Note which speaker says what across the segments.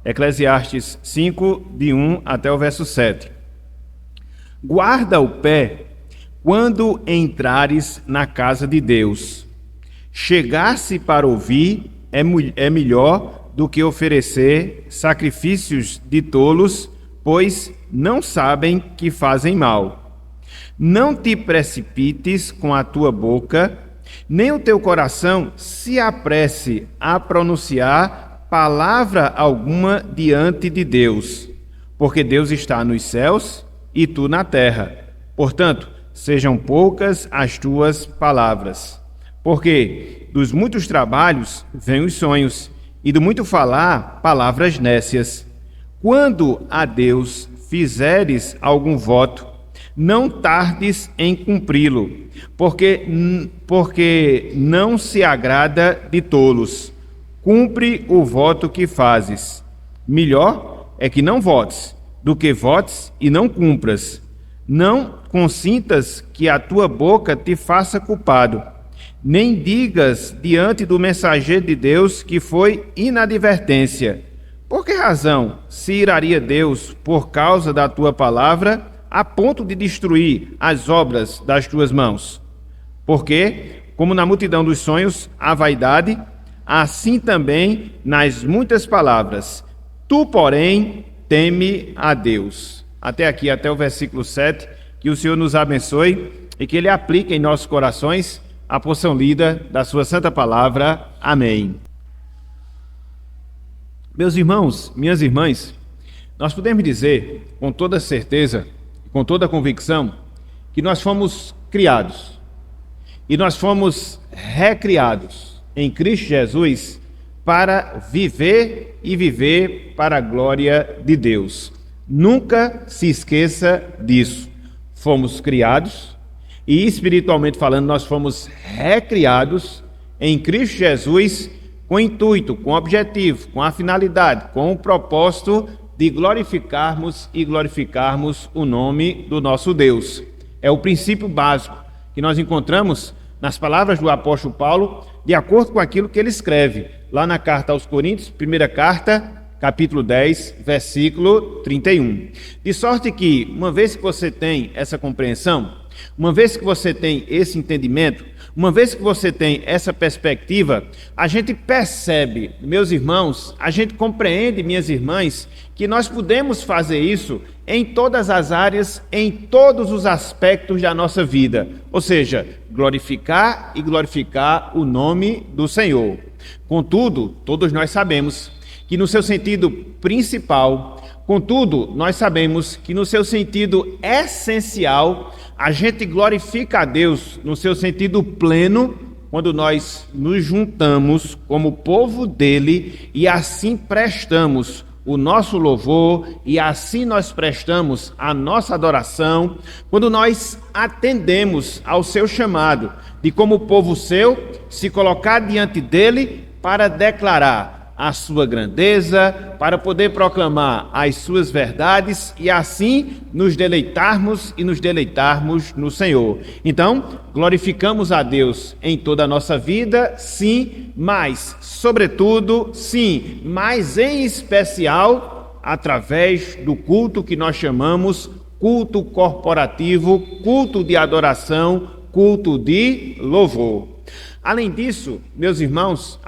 Speaker 1: Eclesiastes 5, de 1 até o verso 7. Guarda o pé quando entrares na casa de Deus. Chegar-se para ouvir é melhor do que oferecer sacrifícios de tolos, pois não sabem que fazem mal. Não te precipites com a tua boca, nem o teu coração se apresse a pronunciar palavra alguma diante de Deus, porque Deus está nos céus e tu na terra. Portanto, sejam poucas as tuas palavras. Porque dos muitos trabalhos vêm os sonhos, e do muito falar, palavras nécias. Quando a Deus fizeres algum voto, não tardes em cumpri-lo, porque não se agrada de tolos. Cumpre o voto que fazes. Melhor é que não votes, do que votes e não cumpras. Não consintas que a tua boca te faça culpado, nem digas diante do mensageiro de Deus que foi inadvertência. Por que razão se iraria Deus por causa da tua palavra, a ponto de destruir as obras das tuas mãos? Porque, como na multidão dos sonhos há vaidade, assim também nas muitas palavras. Tu, porém, teme a Deus. Até aqui, até o versículo 7, que o Senhor nos abençoe e que Ele aplique em nossos corações a porção lida da sua santa palavra. Amém. Meus irmãos, minhas irmãs, nós podemos dizer com toda certeza, com toda convicção, que nós fomos criados e nós fomos recriados em Cristo Jesus para viver e viver para a glória de Deus. Nunca se esqueça disso. Fomos criados e, espiritualmente falando, nós fomos recriados em Cristo Jesus com intuito, com objetivo, com a finalidade, com o propósito de glorificarmos o nome do nosso Deus. É o princípio básico que nós encontramos nas palavras do apóstolo Paulo, de acordo com aquilo que ele escreve lá na carta aos Coríntios, primeira carta, capítulo 10, versículo 31. De sorte que, uma vez que você tem essa compreensão, uma vez que você tem esse entendimento, uma vez que você tem essa perspectiva, a gente percebe, meus irmãos, a gente compreende, minhas irmãs, que nós podemos fazer isso em todas as áreas, em todos os aspectos da nossa vida. Ou seja, glorificar o nome do Senhor. Contudo, todos nós sabemos que no seu sentido principal, contudo, nós sabemos que no seu sentido essencial, a gente glorifica a Deus no seu sentido pleno quando nós nos juntamos como povo dele e assim prestamos o nosso louvor e assim nós prestamos a nossa adoração, quando nós atendemos ao seu chamado de, como povo seu, se colocar diante dele para declarar a sua grandeza, para poder proclamar as suas verdades e assim nos deleitarmos no Senhor. Então, glorificamos a Deus em toda a nossa vida, sim, mas, sobretudo, sim, mas em especial, através do culto que nós chamamos culto corporativo, culto de adoração, culto de louvor. Além disso, meus irmãos,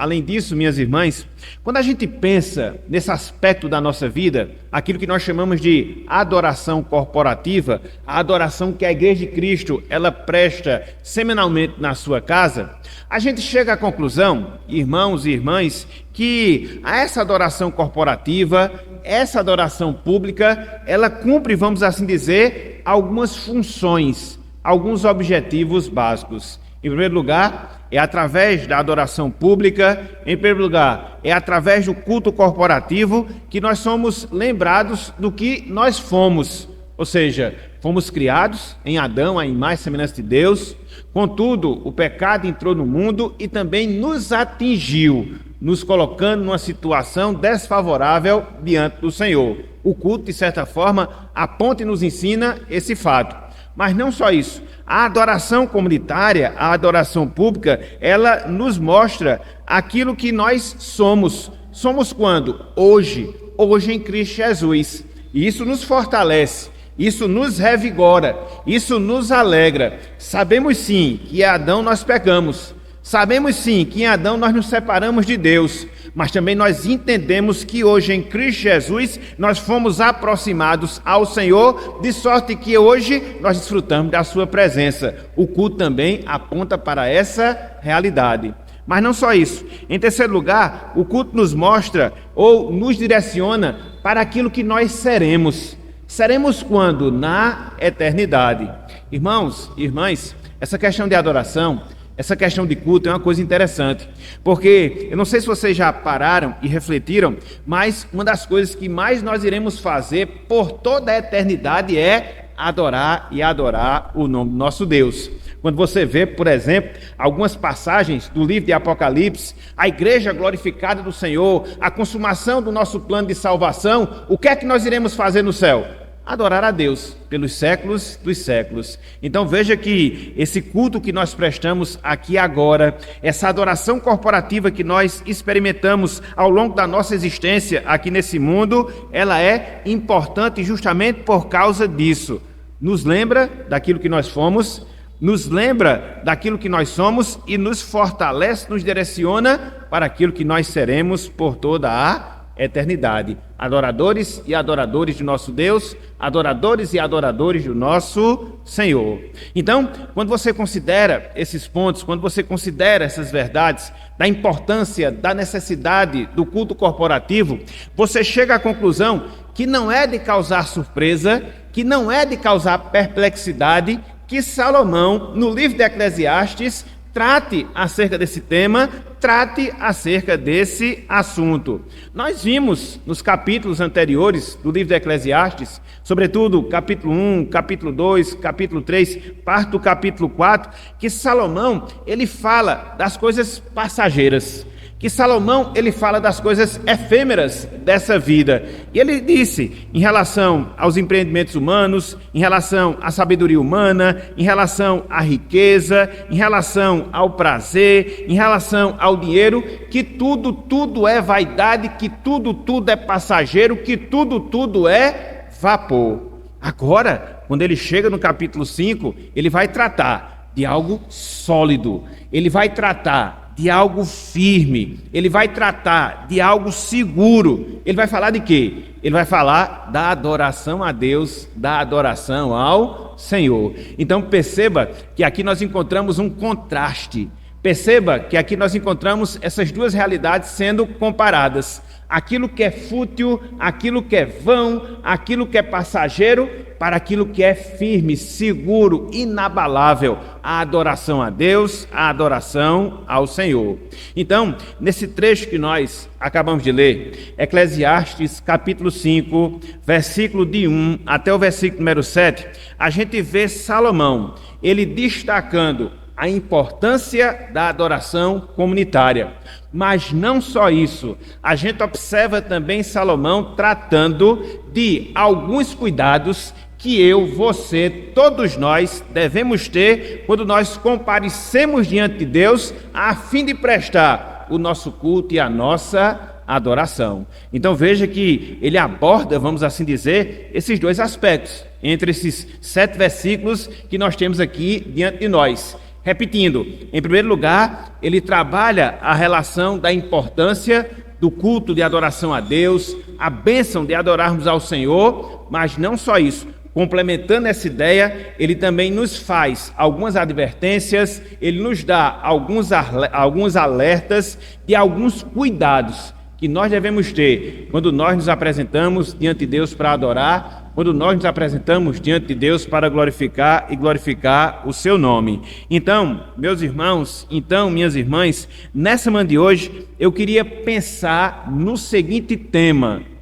Speaker 1: minhas irmãs, quando a gente pensa nesse aspecto da nossa vida, aquilo que nós chamamos de adoração corporativa, a adoração que a Igreja de Cristo ela presta semanalmente na sua casa, a gente chega à conclusão, irmãos e irmãs, que essa adoração corporativa, essa adoração pública, ela cumpre, vamos assim dizer, algumas funções, alguns objetivos básicos. Em primeiro lugar, é através da adoração pública, em primeiro lugar, é através do culto corporativo que nós somos lembrados do que nós fomos. Ou seja, fomos criados em Adão, a imagem e semelhança de Deus. Contudo, o pecado entrou no mundo e também nos atingiu, nos colocando numa situação desfavorável diante do Senhor. O culto, de certa forma, aponta e nos ensina esse fato. Mas não só isso. A adoração comunitária, a adoração pública, ela nos mostra aquilo que nós somos. Somos quando? Hoje, hoje em Cristo Jesus. E isso nos fortalece, isso nos revigora, isso nos alegra. Sabemos sim que em Adão nós pecamos, sabemos sim que em Adão nós nos separamos de Deus, mas também nós entendemos que hoje em Cristo Jesus nós fomos aproximados ao Senhor, de sorte que hoje nós desfrutamos da sua presença. O culto também aponta para essa realidade. Mas não só isso. Em terceiro lugar, o culto nos mostra ou nos direciona para aquilo que nós seremos. Seremos quando? Na eternidade. Irmãos e irmãs, essa questão de adoração, essa questão de culto é uma coisa interessante, porque eu não sei se vocês já pararam e refletiram, mas uma das coisas que mais nós iremos fazer por toda a eternidade é adorar e adorar o nome do nosso Deus. Quando você vê, por exemplo, algumas passagens do livro de Apocalipse, a igreja glorificada do Senhor, a consumação do nosso plano de salvação, o que é que nós iremos fazer no céu? Adorar a Deus pelos séculos dos séculos. Então veja que esse culto que nós prestamos aqui agora, essa adoração corporativa que nós experimentamos ao longo da nossa existência aqui nesse mundo, ela é importante justamente por causa disso. Nos lembra daquilo que nós fomos, nos lembra daquilo que nós somos e nos fortalece, nos direciona para aquilo que nós seremos por toda a eternidade. Adoradores e adoradores do nosso Deus, adoradores e adoradores do nosso Senhor. Então, quando você considera esses pontos, quando você considera essas verdades, da importância, da necessidade do culto corporativo, você chega à conclusão que não é de causar surpresa, que não é de causar perplexidade, que Salomão, no livro de Eclesiastes, trate acerca desse tema, trate acerca desse assunto. Nós vimos nos capítulos anteriores do livro de Eclesiastes, sobretudo capítulo 1, capítulo 2, capítulo 3, parte do capítulo 4, que Salomão, ele fala das coisas passageiras, que Salomão, ele fala das coisas efêmeras dessa vida. E ele disse, em relação aos empreendimentos humanos, em relação à sabedoria humana, em relação à riqueza, em relação ao prazer, em relação ao dinheiro, que tudo é vaidade, que tudo é passageiro, que tudo é vapor. Agora, quando ele chega no capítulo 5, ele vai tratar de algo sólido, ele vai tratar de algo firme, ele vai tratar de algo seguro. Ele vai falar de quê? Ele vai falar da adoração a Deus, da adoração ao Senhor. Então perceba que aqui nós encontramos um contraste. Perceba que aqui nós encontramos essas duas realidades sendo comparadas. Aquilo que é fútil, aquilo que é vão, aquilo que é passageiro, para aquilo que é firme, seguro, inabalável, a adoração a Deus, a adoração ao Senhor. Então, nesse trecho que nós acabamos de ler, Eclesiastes capítulo 5, versículo de 1 até o versículo número 7, a gente vê Salomão, ele destacando a importância da adoração comunitária. Mas não só isso, a gente observa também Salomão tratando de alguns cuidados que eu, você, todos nós devemos ter quando nós comparecemos diante de Deus a fim de prestar o nosso culto e a nossa adoração. Então veja que ele aborda, vamos assim dizer, esses dois aspectos, entre esses 7 versículos que nós temos aqui diante de nós. Repetindo, em primeiro lugar, ele trabalha a relação da importância do culto de adoração a Deus, a bênção de adorarmos ao Senhor, mas não só isso. Complementando essa ideia, ele também nos faz algumas advertências, ele nos dá alguns alertas de alguns cuidados que nós devemos ter quando nós nos apresentamos diante de Deus para adorar, quando nós nos apresentamos diante de Deus para glorificar e glorificar o seu nome. Então, meus irmãos, minhas irmãs, nessa manhã de hoje, eu queria pensar no seguinte tema.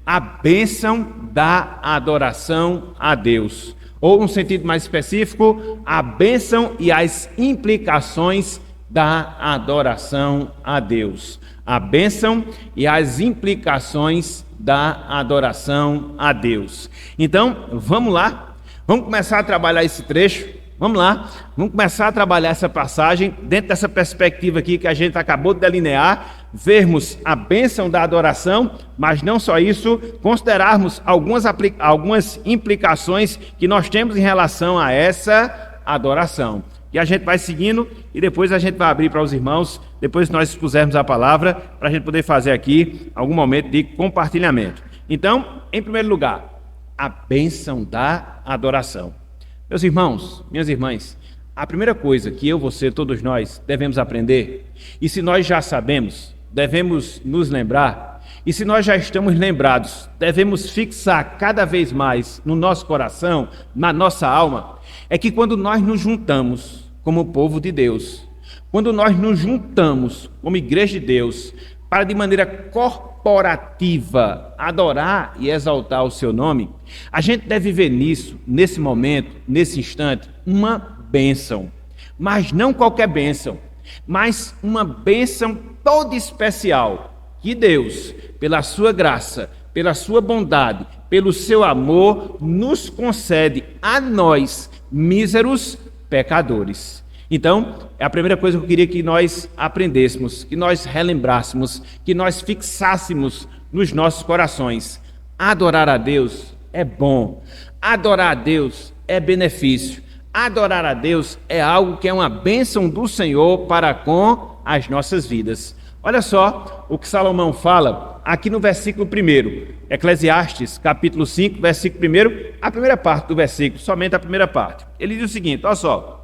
Speaker 1: A bênção da adoração a Deus. Ou, num sentido mais específico, a bênção e as implicações da adoração a Deus. A bênção e as implicações da adoração a Deus. Então, vamos lá. Vamos começar a trabalhar esse trecho. Vamos lá, vamos começar a trabalhar essa passagem dentro dessa perspectiva aqui que a gente acabou de delinear, vermos a bênção da adoração, mas não só isso, considerarmos algumas implicações que nós temos em relação a essa adoração. E a gente vai seguindo e depois a gente vai abrir para os irmãos, depois nós expusermos a palavra, para a gente poder fazer aqui algum momento de compartilhamento. Então, em primeiro lugar, a bênção da adoração. Meus irmãos, minhas irmãs, a primeira coisa que eu, você, todos nós devemos aprender, e se nós já sabemos, devemos nos lembrar, e se nós já estamos lembrados, devemos fixar cada vez mais no nosso coração, na nossa alma, é que quando nós nos juntamos como povo de Deus, quando nós nos juntamos como igreja de Deus, para de maneira corporativa adorar e exaltar o seu nome, a gente deve ver nisso, nesse momento, nesse instante, uma bênção. Mas não qualquer bênção, mas uma bênção toda especial que Deus, pela sua graça, pela sua bondade, pelo seu amor, nos concede a nós, míseros pecadores. Então, é a primeira coisa que eu queria que nós aprendêssemos, que nós relembrássemos, que nós fixássemos nos nossos corações. Adorar a Deus é bom, adorar a Deus é benefício, adorar a Deus é algo que é uma bênção do Senhor para com as nossas vidas. Olha só o que Salomão fala aqui no versículo 1, Eclesiastes, capítulo 5, versículo 1, a primeira parte do versículo, somente a primeira parte. Ele diz o seguinte, olha só.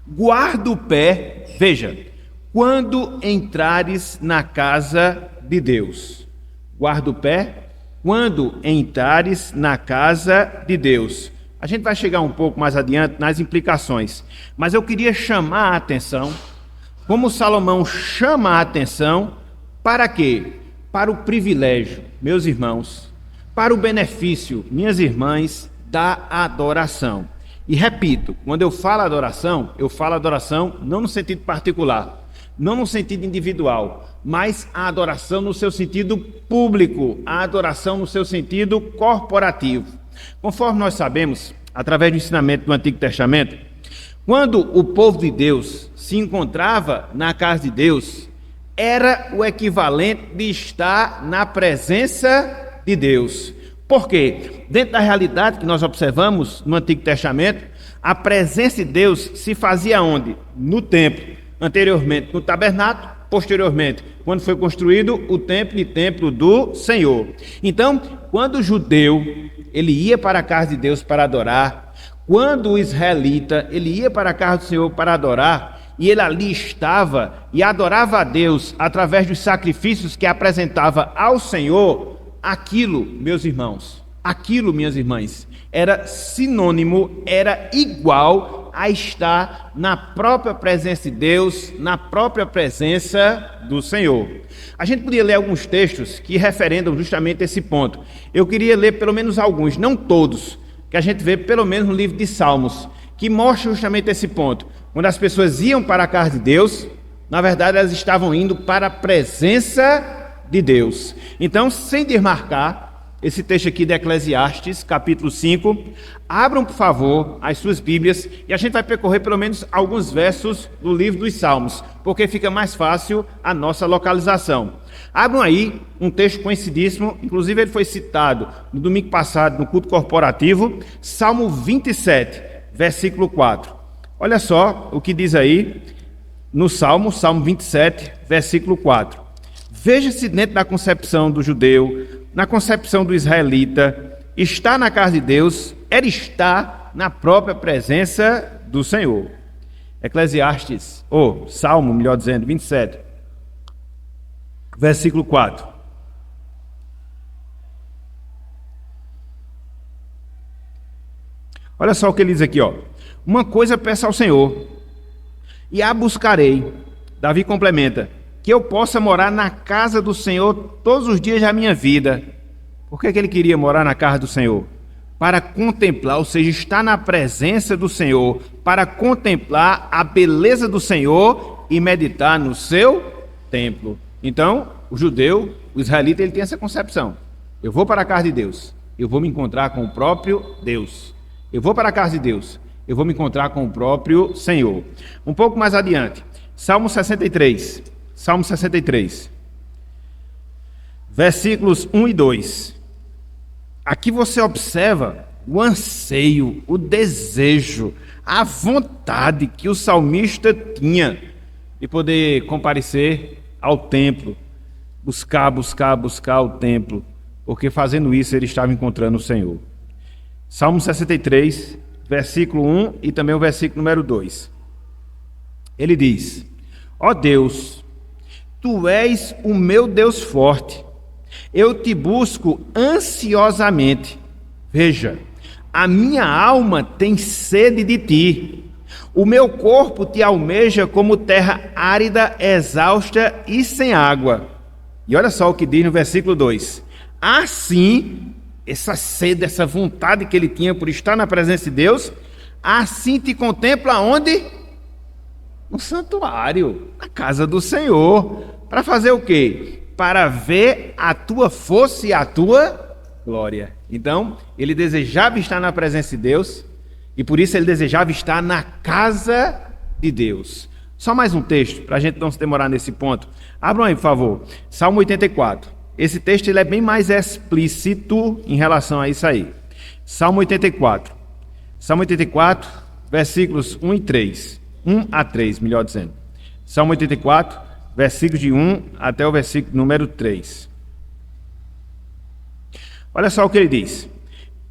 Speaker 1: Guarda o pé, veja, quando entrares na casa de Deus. Guarda o pé, quando entrares na casa de Deus. A gente vai chegar um pouco mais adiante nas implicações, mas eu queria chamar a atenção, como Salomão chama a atenção, para quê? Para o privilégio, meus irmãos, para o benefício, minhas irmãs, da adoração. E repito, quando eu falo adoração não no sentido particular, não no sentido individual, mas a adoração no seu sentido público, a adoração no seu sentido corporativo. Conforme nós sabemos, através do ensinamento do Antigo Testamento, quando o povo de Deus se encontrava na casa de Deus, era o equivalente de estar na presença de Deus. Por quê? Dentro da realidade que nós observamos no Antigo Testamento, a presença de Deus se fazia onde? No templo. Anteriormente no tabernáculo, posteriormente, quando foi construído o templo do Senhor. Então, quando o judeu ele ia para a casa de Deus para adorar, quando o israelita ele ia para a casa do Senhor para adorar, e ele ali estava e adorava a Deus através dos sacrifícios que apresentava ao Senhor, aquilo, meus irmãos, aquilo, minhas irmãs, era sinônimo, era igual a estar na própria presença de Deus, na própria presença do Senhor. A gente podia ler alguns textos que referendam justamente esse ponto. Eu queria ler pelo menos alguns, não todos, que a gente vê pelo menos no livro de Salmos, que mostra justamente esse ponto. Quando as pessoas iam para a casa de Deus, na verdade elas estavam indo para a presença de Deus. Então, sem desmarcar esse texto aqui de Eclesiastes, capítulo 5, abram, por favor, as suas Bíblias e a gente vai percorrer pelo menos alguns versos do livro dos Salmos, porque fica mais fácil a nossa localização. Abram aí um texto conhecidíssimo, inclusive ele foi citado no domingo passado no culto corporativo, Salmo 27, versículo 4. Olha só o que diz aí no Salmo 27, versículo 4. Veja se dentro da concepção do judeu, na concepção do israelita, estar na casa de Deus era estar na própria presença do Senhor. Eclesiastes, ou Salmo, melhor dizendo, 27, versículo 4. Olha só o que ele diz aqui, ó. Uma coisa peço ao Senhor, e a buscarei. Davi complementa, que eu possa morar na casa do Senhor todos os dias da minha vida. Por que ele queria morar na casa do Senhor? Para contemplar, ou seja, estar na presença do Senhor, para contemplar a beleza do Senhor e meditar no seu templo. Então, o judeu, o israelita, ele tem essa concepção. Eu vou para a casa de Deus, eu vou me encontrar com o próprio Deus. Eu vou para a casa de Deus, eu vou me encontrar com o próprio Senhor. Um pouco mais adiante, Salmo 63, versículos 1 e 2. Aqui você observa o anseio, o desejo, a vontade que o salmista tinha de poder comparecer ao templo, buscar o templo, porque fazendo isso ele estava encontrando o Senhor. Salmo 63, versículo 1 e também o versículo número 2. Ele diz: ó Deus, tu és o meu Deus forte, eu te busco ansiosamente. Veja, a minha alma tem sede de ti, o meu corpo te almeja como terra árida, exausta e sem água. E olha só o que diz no versículo 2. Assim, essa sede, essa vontade que ele tinha por estar na presença de Deus, assim te contempla onde? No santuário, na casa do Senhor. Para fazer o quê? Para ver a tua força e a tua glória. Então, ele desejava estar na presença de Deus e por isso ele desejava estar na casa de Deus. Só mais um texto, para a gente não se demorar nesse ponto. Abram aí, por favor. Salmo 84. Esse texto ele é bem mais explícito em relação a isso aí. Salmo 84. Salmo 84, versículos 1 e 3. 1 a 3, melhor dizendo. Salmo 84, versículos de 1 até o versículo número 3. Olha só o que ele diz.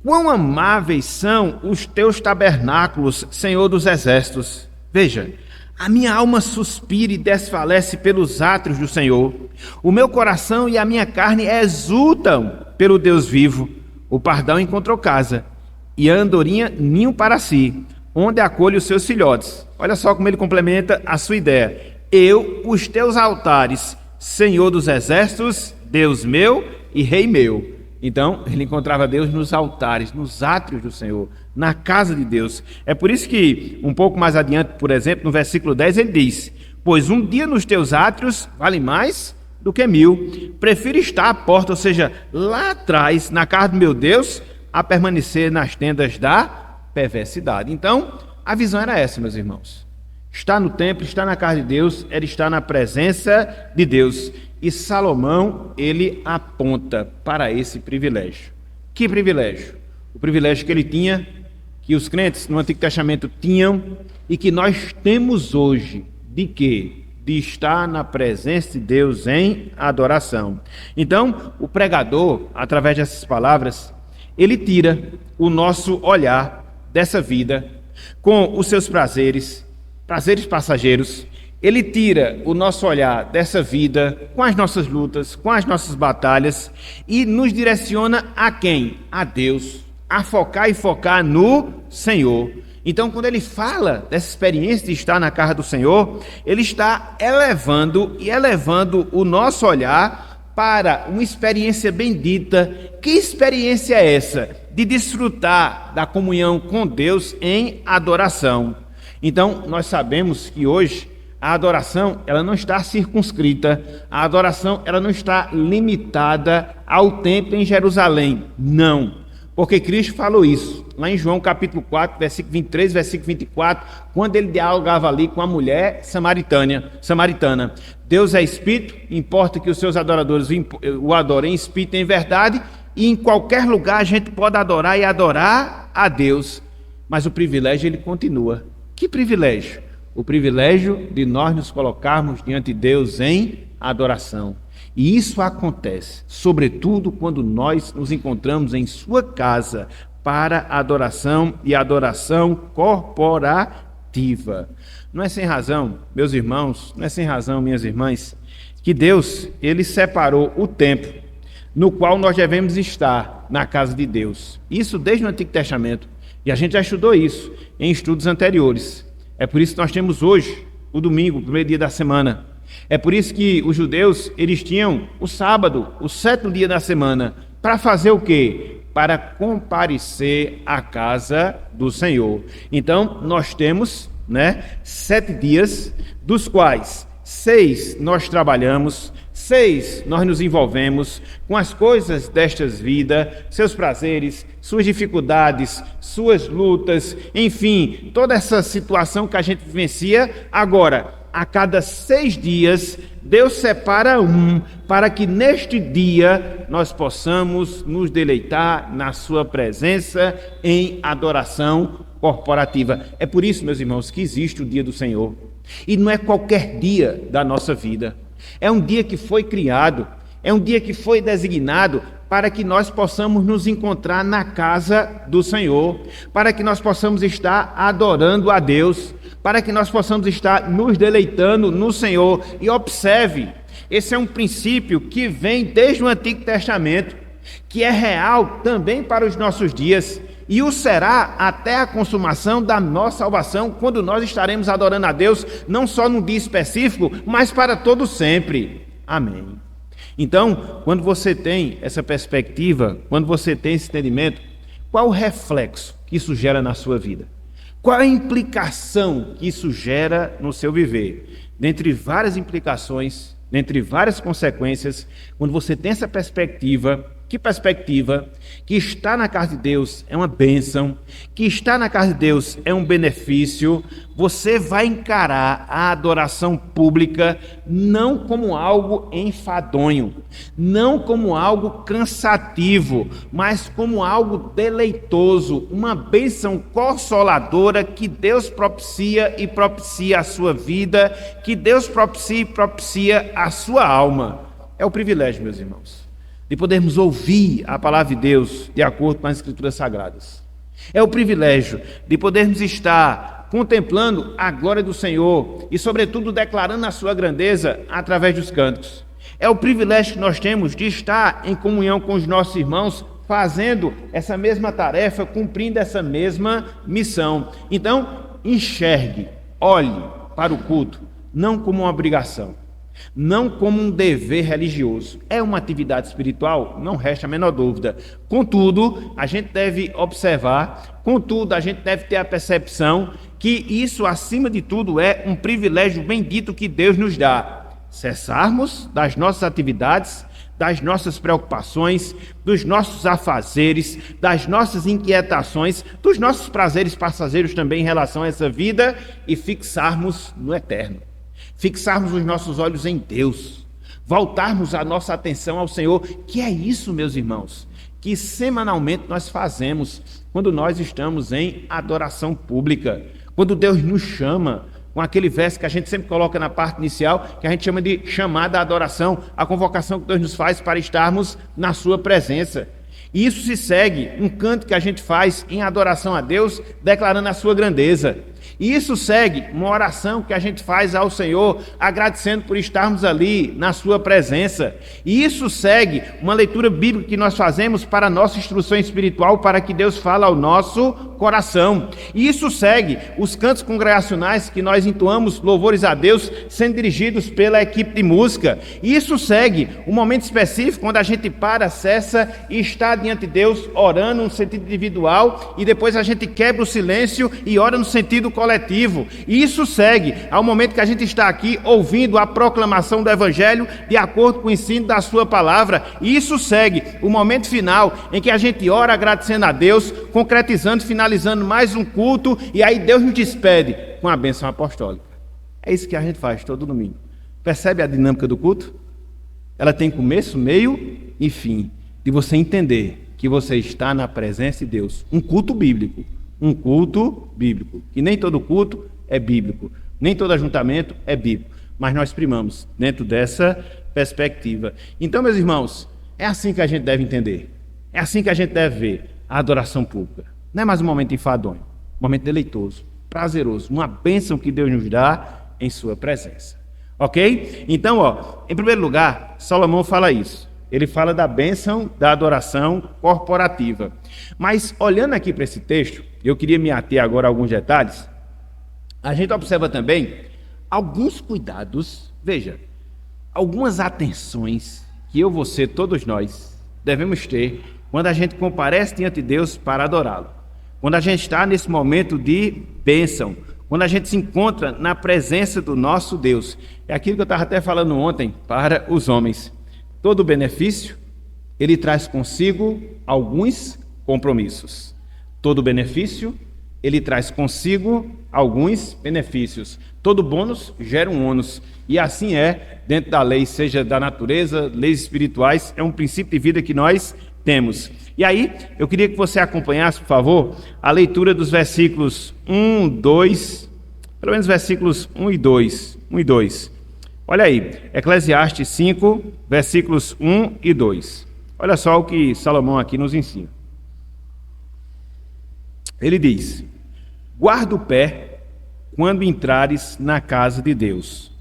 Speaker 1: Quão amáveis são os teus tabernáculos, Senhor dos exércitos. Veja, a minha alma suspira e desfalece pelos átrios do Senhor. O meu coração e a minha carne exultam pelo Deus vivo. O pardão encontrou casa e a andorinha ninho para si, onde acolhe os seus filhotes. Olha só como ele complementa a sua ideia. Eu, os teus altares, Senhor dos exércitos, Deus meu e Rei meu. Então, ele encontrava Deus nos altares, nos átrios do Senhor, na casa de Deus. É por isso que, um pouco mais adiante, por exemplo, no versículo 10, ele diz: pois um dia nos teus átrios vale mais do que 1000. Prefiro estar à porta, ou seja, lá atrás, na casa do meu Deus, a permanecer nas tendas da perversidade. Então, a visão era essa, meus irmãos. Estar no templo, estar na casa de Deus, era estar na presença de Deus. E Salomão, ele aponta para esse privilégio. Que privilégio? O privilégio que ele tinha, que os crentes no Antigo Testamento tinham e que nós temos hoje. De quê? De estar na presença de Deus em adoração. Então, o pregador, através dessas palavras, ele tira o nosso olhar dessa vida com os seus prazeres passageiros. Ele tira o nosso olhar dessa vida com as nossas lutas, com as nossas batalhas e nos direciona a quem? A Deus, a focar no Senhor. Então, quando ele fala dessa experiência de estar na casa do Senhor, ele está elevando o nosso olhar para uma experiência bendita. Que experiência é essa? De desfrutar da comunhão com Deus em adoração. Então, nós sabemos que hoje a adoração, ela não está circunscrita, a adoração, ela não está limitada ao templo em Jerusalém, não, porque Cristo falou isso, lá em João capítulo 4, versículo 23, versículo 24, quando ele dialogava ali com a mulher samaritana. Deus é Espírito, importa que os seus adoradores o adorem em Espírito e em verdade, e em qualquer lugar a gente pode adorar e adorar a Deus, mas o privilégio ele continua. Que privilégio? O privilégio de nós nos colocarmos diante de Deus em adoração. E isso acontece, sobretudo, quando nós nos encontramos em sua casa para adoração e adoração corporativa. Não é sem razão, meus irmãos, não é sem razão, minhas irmãs, que Deus, ele separou o tempo no qual nós devemos estar na casa de Deus. Isso desde o Antigo Testamento. E a gente já estudou isso em estudos anteriores. É por isso que nós temos hoje, o domingo, o primeiro dia da semana. É por isso que os judeus, eles tinham o sábado, o 7º dia da semana, para fazer o quê? Para comparecer à casa do Senhor. Então, nós temos, 7 dias, dos quais 6, nós trabalhamos. 6, nós nos envolvemos com as coisas destas vidas, seus prazeres, suas dificuldades, suas lutas, enfim, toda essa situação que a gente vivencia. Agora, a cada 6 dias, Deus separa um para que neste dia nós possamos nos deleitar na sua presença em adoração corporativa. É por isso, meus irmãos, que existe o dia do Senhor. E não é qualquer dia da nossa vida. É um dia que foi criado, é um dia que foi designado para que nós possamos nos encontrar na casa do Senhor, para que nós possamos estar adorando a Deus, para que nós possamos estar nos deleitando no Senhor. E observe, esse é um princípio que vem desde o Antigo Testamento, que é real também para os nossos dias, e o será até a consumação da nossa salvação, quando nós estaremos adorando a Deus, não só num dia específico, mas para todo sempre. Amém. Então, quando você tem essa perspectiva, quando você tem esse entendimento, qual o reflexo que isso gera na sua vida? Qual a implicação que isso gera no seu viver? Dentre várias implicações, dentre várias consequências, quando você tem essa perspectiva, que perspectiva? Que estar na casa de Deus é uma bênção, que estar na casa de Deus é um benefício. Você vai encarar a adoração pública não como algo enfadonho, não como algo cansativo, mas como algo deleitoso, uma bênção consoladora que Deus propicia e propicia a sua vida, que Deus propicia e propicia a sua alma. É o privilégio, meus irmãos, de podermos ouvir a palavra de Deus de acordo com as Escrituras Sagradas. É o privilégio de podermos estar contemplando a glória do Senhor e, sobretudo, declarando a sua grandeza através dos cânticos. É o privilégio que nós temos de estar em comunhão com os nossos irmãos, fazendo essa mesma tarefa, cumprindo essa mesma missão. Então, enxergue, olhe para o culto, não como uma obrigação, não como um dever religioso. É uma atividade espiritual, não resta a menor dúvida. Contudo, a gente deve observar, contudo, a gente deve ter a percepção que isso, acima de tudo, é um privilégio bendito que Deus nos dá. Cessarmos das nossas atividades, das nossas preocupações, dos nossos afazeres, das nossas inquietações, dos nossos prazeres passageiros também em relação a essa vida e fixarmos no eterno. Fixarmos os nossos olhos em Deus, voltarmos a nossa atenção ao Senhor, que é isso, meus irmãos, que semanalmente nós fazemos quando nós estamos em adoração pública, quando Deus nos chama, com aquele verso que a gente sempre coloca na parte inicial, que a gente chama de chamada à adoração, a convocação que Deus nos faz para estarmos na sua presença. E isso se segue um canto que a gente faz em adoração a Deus, declarando a sua grandeza. E isso segue uma oração que a gente faz ao Senhor, agradecendo por estarmos ali na sua presença. E isso segue uma leitura bíblica que nós fazemos para a nossa instrução espiritual, para que Deus fale ao nosso coração. E isso segue os cantos congregacionais que nós entoamos louvores a Deus, sendo dirigidos pela equipe de música. E isso segue um momento específico, quando a gente para, cessa e está diante de Deus, orando no sentido individual, e depois a gente quebra o silêncio e ora no sentido coletivo. E isso segue ao momento que a gente está aqui ouvindo a proclamação do Evangelho de acordo com o ensino da sua palavra. E isso segue o momento final em que a gente ora agradecendo a Deus, concretizando, finalizando mais um culto, e aí Deus nos despede com a bênção apostólica. É isso que a gente faz todo domingo. Percebe a dinâmica do culto? Ela tem começo, meio e fim, de você entender que você está na presença de Deus. Um culto bíblico, que nem todo culto é bíblico, nem todo ajuntamento é bíblico, mas nós primamos dentro dessa perspectiva. Então, meus irmãos, é assim que a gente deve entender, é assim que a gente deve ver a adoração pública. Não é mais um momento enfadonho, um momento deleitoso, prazeroso, uma bênção que Deus nos dá em sua presença. Ok? Então, em primeiro lugar, Salomão fala isso. Ele fala da bênção da adoração corporativa. Mas, olhando aqui para esse texto, eu queria me ater agora a alguns detalhes. A gente observa também alguns cuidados, veja, algumas atenções que eu, você, todos nós devemos ter quando a gente comparece diante de Deus para adorá-lo. Quando a gente está nesse momento de bênção, quando a gente se encontra na presença do nosso Deus. É aquilo que eu estava até falando ontem para os homens. Todo benefício, ele traz consigo alguns compromissos. Todo benefício, ele traz consigo alguns benefícios. Todo bônus gera um ônus. E assim é dentro da lei, seja da natureza, leis espirituais, é um princípio de vida que nós temos. E aí, eu queria que você acompanhasse, por favor, a leitura dos versículos 1, 2, pelo menos versículos 1 e 2. 1 e 2. Olha aí, Eclesiastes 5, versículos 1 e 2. Olha só o que Salomão aqui nos ensina. Ele diz: guarda o pé quando entrares na casa de Deus.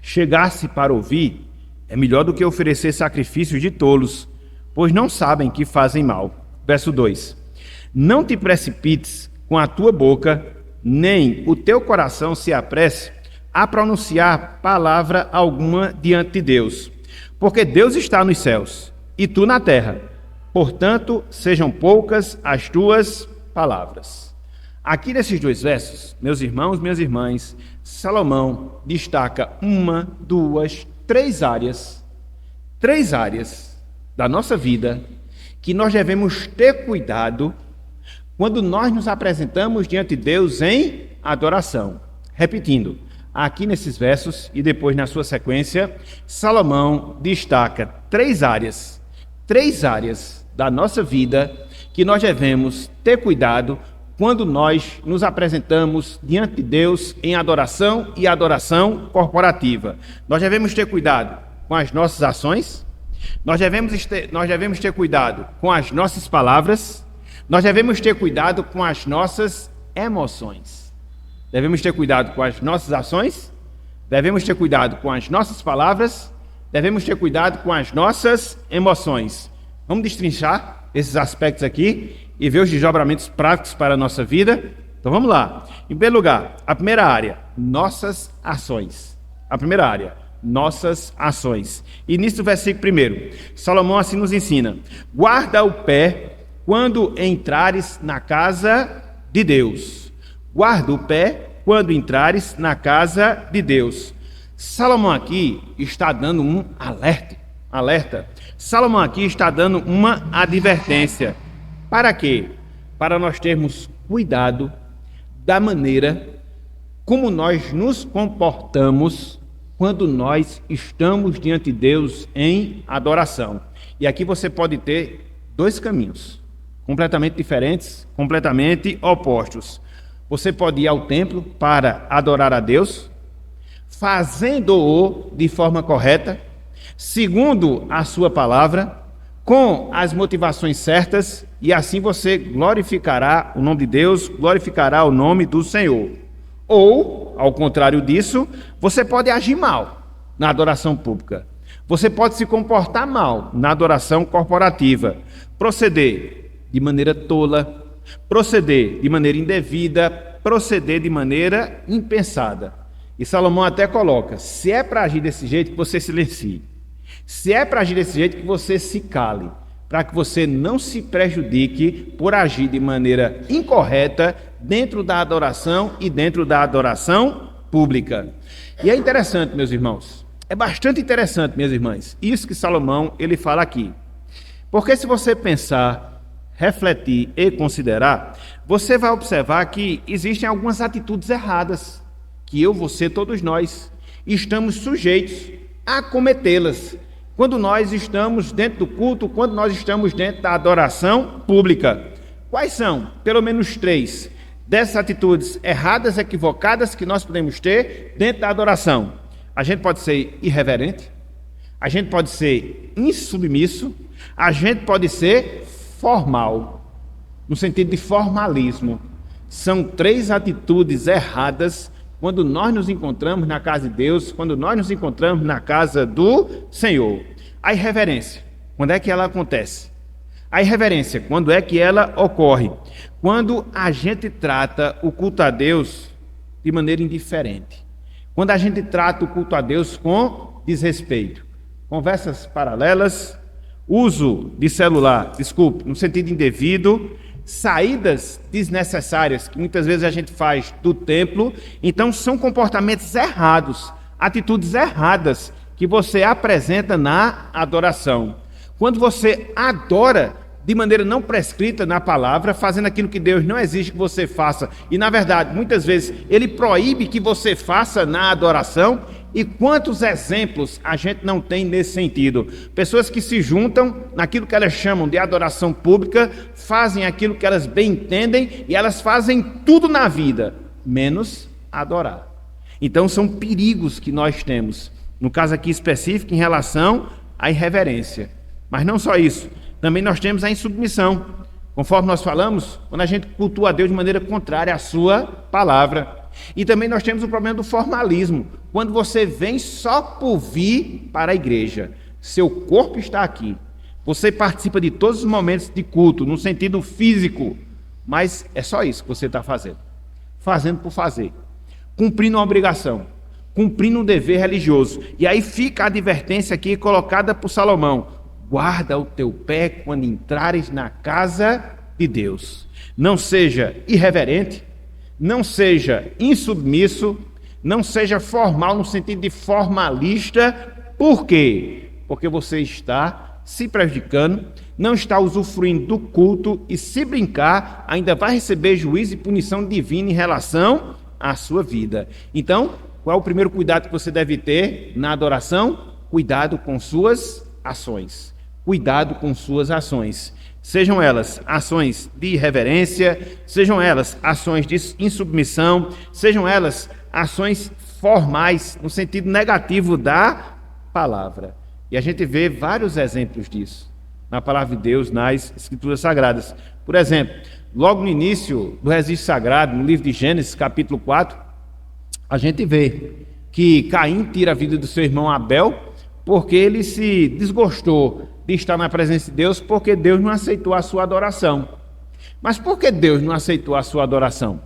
Speaker 1: Chegar-se para ouvir é melhor do que oferecer sacrifícios de tolos, pois não sabem que fazem mal. Verso 2. Não te precipites com a tua boca, nem o teu coração se apresse a pronunciar palavra alguma diante de Deus, porque Deus está nos céus e tu na terra. Portanto, sejam poucas as tuas palavras. Aqui nesses dois versos, meus irmãos, minhas irmãs, Salomão destaca uma, duas, três áreas da nossa vida que nós devemos ter cuidado quando nós nos apresentamos diante de Deus em adoração. Repetindo, aqui nesses versos e depois na sua sequência, Salomão destaca três áreas da nossa vida que nós devemos ter cuidado quando nós nos apresentamos diante de Deus em adoração e adoração corporativa. Nós devemos ter cuidado com as nossas ações, nós devemos ter cuidado com as nossas palavras, nós devemos ter cuidado com as nossas emoções. Devemos ter cuidado com as nossas ações, devemos ter cuidado com as nossas palavras, devemos ter cuidado com as nossas emoções. Vamos destrinchar esses aspectos aqui e ver os desdobramentos práticos para a nossa vida. Então vamos lá. Em primeiro lugar, a primeira área, nossas ações. A primeira área, nossas ações. Início do versículo 1. Salomão assim nos ensina: guarda o pé quando entrares na casa de Deus. Guarda o pé quando entrares na casa de Deus. Salomão aqui está dando um alerta. Salomão aqui está dando uma advertência. Para quê? Para nós termos cuidado da maneira como nós nos comportamos quando nós estamos diante de Deus em adoração. E aqui você pode ter dois caminhos, completamente diferentes, completamente opostos. Você pode ir ao templo para adorar a Deus, fazendo-o de forma correta, segundo a sua palavra, com as motivações certas, e assim você glorificará o nome de Deus, glorificará o nome do Senhor. Ou, ao contrário disso, você pode agir mal na adoração pública. Você pode se comportar mal na adoração corporativa, proceder de maneira tola, proceder de maneira indevida, proceder de maneira impensada. E Salomão até coloca: se é para agir desse jeito, que você silencie. Se é para agir desse jeito, que você se cale, para que você não se prejudique por agir de maneira incorreta dentro da adoração e dentro da adoração pública. E é interessante, meus irmãos, é bastante interessante, minhas irmãs, isso que Salomão ele fala aqui. Porque se você pensar, refletir e considerar, você vai observar que existem algumas atitudes erradas, que eu, você, todos nós, estamos sujeitos a cometê-las quando nós estamos dentro do culto, quando nós estamos dentro da adoração pública. Quais são? Pelo menos três dessas atitudes erradas, equivocadas que nós podemos ter dentro da adoração. A gente pode ser irreverente, a gente pode ser insubmisso, a gente pode ser formal, no sentido de formalismo. São três atitudes erradas quando nós nos encontramos na casa de Deus, quando nós nos encontramos na casa do Senhor. A irreverência, quando é que ela acontece? A irreverência, quando é que ela ocorre? Quando a gente trata o culto a Deus de maneira indiferente. Quando a gente trata o culto a Deus com desrespeito. Conversas paralelas, uso de celular, no sentido indevido, saídas desnecessárias que muitas vezes a gente faz do templo. Então são comportamentos errados, atitudes erradas que você apresenta na adoração. Quando você adora de maneira não prescrita na palavra, fazendo aquilo que Deus não exige que você faça, e na verdade, muitas vezes, Ele proíbe que você faça na adoração. E quantos exemplos a gente não tem nesse sentido? Pessoas que se juntam naquilo que elas chamam de adoração pública, fazem aquilo que elas bem entendem, e elas fazem tudo na vida, menos adorar. Então são perigos que nós temos, no caso aqui específico, em relação à irreverência. Mas não só isso, também nós temos a insubmissão. Conforme nós falamos, quando a gente cultua a Deus de maneira contrária à sua palavra. E também nós temos o problema do formalismo. Quando você vem só por vir para a igreja, seu corpo está aqui. Você participa de todos os momentos de culto, no sentido físico. Mas é só isso que você está fazendo. Fazendo por fazer. Cumprindo uma obrigação. Cumprindo um dever religioso. E aí fica a advertência aqui colocada por Salomão. Guarda o teu pé quando entrares na casa de Deus. Não seja irreverente, não seja insubmisso, não seja formal no sentido de formalista. Por quê? Porque você está se prejudicando, não está usufruindo do culto e, se brincar, ainda vai receber juízo e punição divina em relação à sua vida. Então, qual é o primeiro cuidado que você deve ter na adoração? Cuidado com suas ações. Cuidado com suas ações. Sejam elas ações de irreverência, sejam elas ações de insubmissão, sejam elas ações formais, no sentido negativo da palavra. E a gente vê vários exemplos disso na palavra de Deus, nas Escrituras Sagradas. Por exemplo, logo no início do registro sagrado, no livro de Gênesis, capítulo 4, a gente vê que Caim tira a vida do seu irmão Abel, porque ele se desgostou de estar na presença de Deus, porque Deus não aceitou a sua adoração. Mas por que Deus não aceitou a sua adoração?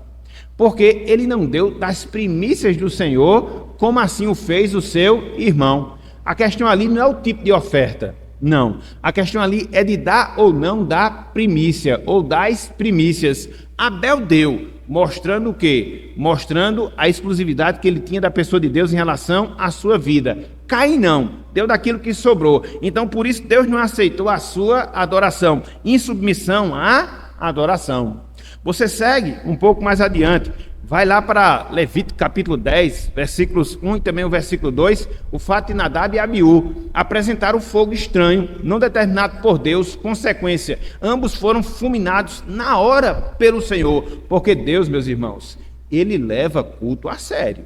Speaker 1: Porque ele não deu das primícias do Senhor, como assim o fez o seu irmão. A questão ali não é o tipo de oferta, não. A questão ali é de dar ou não dar primícia, ou das primícias. Abel deu, mostrando o quê? Mostrando a exclusividade que ele tinha da pessoa de Deus em relação à sua vida. Caim não, deu daquilo que sobrou. Então, por isso, Deus não aceitou a sua adoração. Insubmissão à adoração. Você segue um pouco mais adiante. Vai lá para Levítico capítulo 10, versículos 1 e também o versículo 2. O fato de Nadab e Abiú apresentaram fogo estranho, não determinado por Deus. Consequência, ambos foram fulminados na hora pelo Senhor. Porque Deus, meus irmãos, Ele leva culto a sério.